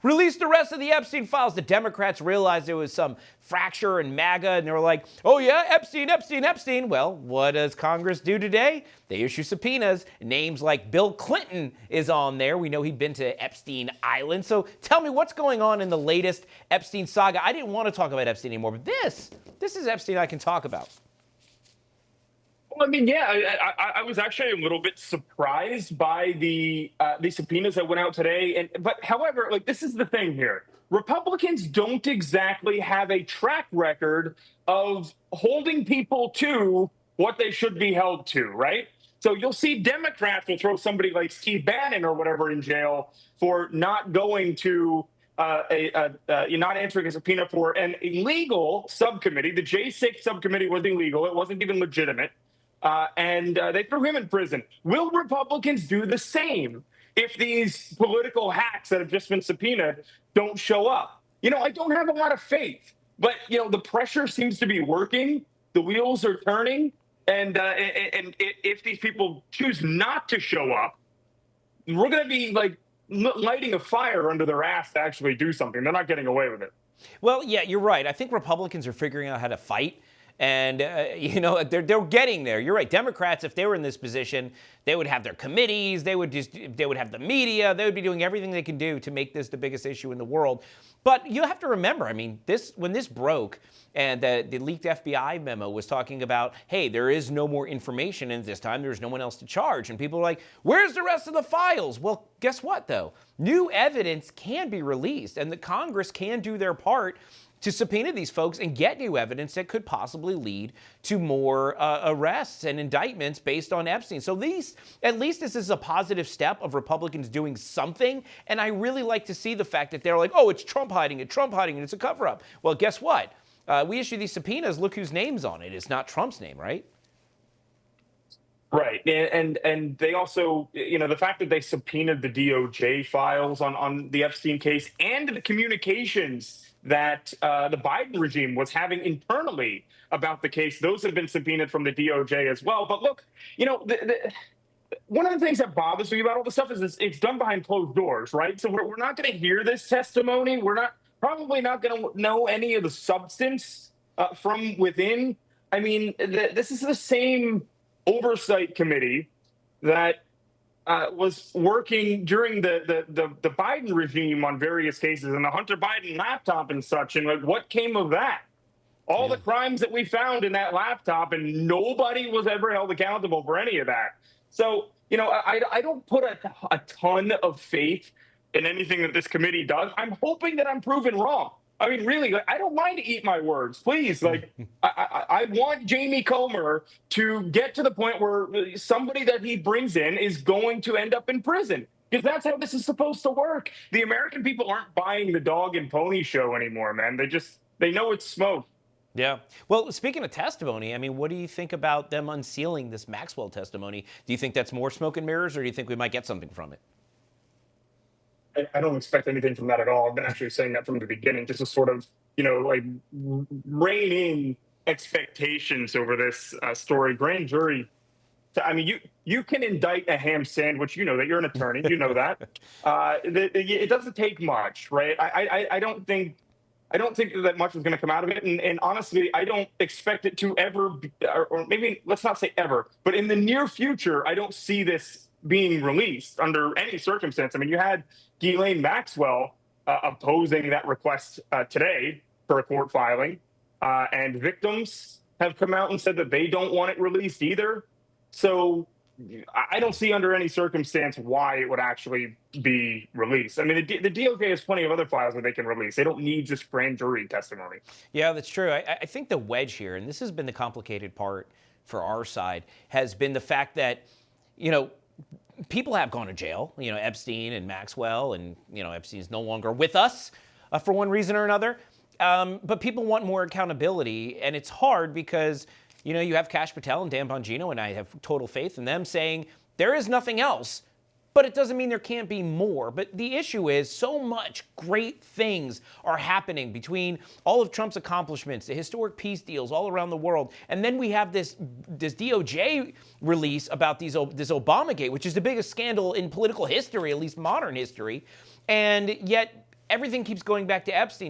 release the rest of the Epstein files. The Democrats realized there was some fracture in MAGA, and they were like, oh yeah, Epstein, Epstein, Epstein. Well, what does Congress do today? They issue subpoenas. Names like Bill Clinton is on there. We know he'd been to Epstein Island. So tell me what's going on in the latest Epstein saga. I didn't want to talk about Epstein anymore, but this is Epstein I can talk about. Well, I mean, yeah, I was actually a little bit surprised by the subpoenas that went out today. But however, like, this is the thing here. Republicans don't exactly have a track record of holding people to what they should be held to, right? So you'll see Democrats will throw somebody like Steve Bannon or whatever in jail for not going to not answering a subpoena for an illegal subcommittee. The J6 subcommittee was illegal. It wasn't even legitimate. And they threw him in prison. Will Republicans do the same if these political hacks that have just been subpoenaed don't show up? You know, I don't have a lot of faith, but, you know, the pressure seems to be working. The wheels are turning. And if these people choose not to show up, we're going to be like lighting a fire under their ass to actually do something. They're not getting away with it. Well, yeah, you're right. I think Republicans are figuring out how to fight. And, you know, they're getting there. You're right. Democrats, if they were in this position, they would have their committees. They would have the media. They would be doing everything they can do to make this the biggest issue in the world. But you have to remember, I mean, when this broke and the leaked FBI memo was talking about, hey, there is no more information, and this time there's no one else to charge. And people are like, where's the rest of the files? Well, guess what, though? New evidence can be released, and the Congress can do their part to subpoena these folks and get new evidence that could possibly lead to more arrests and indictments based on Epstein. So at least this is a positive step of Republicans doing something. And I really like to see the fact that they're like, oh, it's Trump hiding it, it's a cover-up. Well, guess what? We issue these subpoenas. Look whose name's on it. It's not Trump's name, right? Right. And they also, you know, the fact that they subpoenaed the DOJ files on the Epstein case and the communications that the Biden regime was having internally about the case, those have been subpoenaed from the DOJ as well. But look, you know, one of the things that bothers me about all this stuff is it's done behind closed doors, right? So we're not going to hear this testimony. We're probably not going to know any of the substance from within. I mean, this is the same Oversight committee that was working during the Biden regime on various cases and the Hunter Biden laptop and such. And like, what came of that? All the crimes that we found in that laptop, and nobody was ever held accountable for any of that. So, you know, I don't put a ton of faith in anything that this committee does. I'm hoping that I'm proven wrong. I mean, really, like, I don't mind to eat my words. Please, like, I want Jamie Comer to get to the point where somebody that he brings in is going to end up in prison, because that's how this is supposed to work. The American people aren't buying the dog and pony show anymore, man. They know it's smoke. Yeah. Well, speaking of testimony, I mean, what do you think about them unsealing this Maxwell testimony? Do you think that's more smoke and mirrors, or do you think we might get something from it? I don't expect anything from that at all. I've been actually saying that from the beginning, just to sort of, you know, like rein in expectations over this story. Grand jury. I mean, you can indict a ham sandwich. You know that. You're an attorney. You know that. It doesn't take much, right? I don't think that much is going to come out of it. And honestly, I don't expect it to ever, or maybe let's not say ever, but in the near future, I don't see this being released under any circumstance. I mean, you had Ghislaine Maxwell opposing that request today for a court filing, and victims have come out and said that they don't want it released either. So I don't see under any circumstance why it would actually be released. I mean, the DOJ has plenty of other files that they can release. They don't need just grand jury testimony. Yeah, that's true. I think the wedge here, and this has been the complicated part for our side, has been the fact that, you know, people have gone to jail, you know, Epstein and Maxwell, and, you know, Epstein's no longer with us for one reason or another. But people want more accountability, and it's hard because, you know, you have Kash Patel and Dan Bongino, and I have total faith in them saying there is nothing else, but it doesn't mean there can't be more. But the issue is so much great things are happening between all of Trump's accomplishments, the historic peace deals all around the world, and then we have this DOJ release about this Obamagate, which is the biggest scandal in political history, at least modern history, and yet everything keeps going back to Epstein.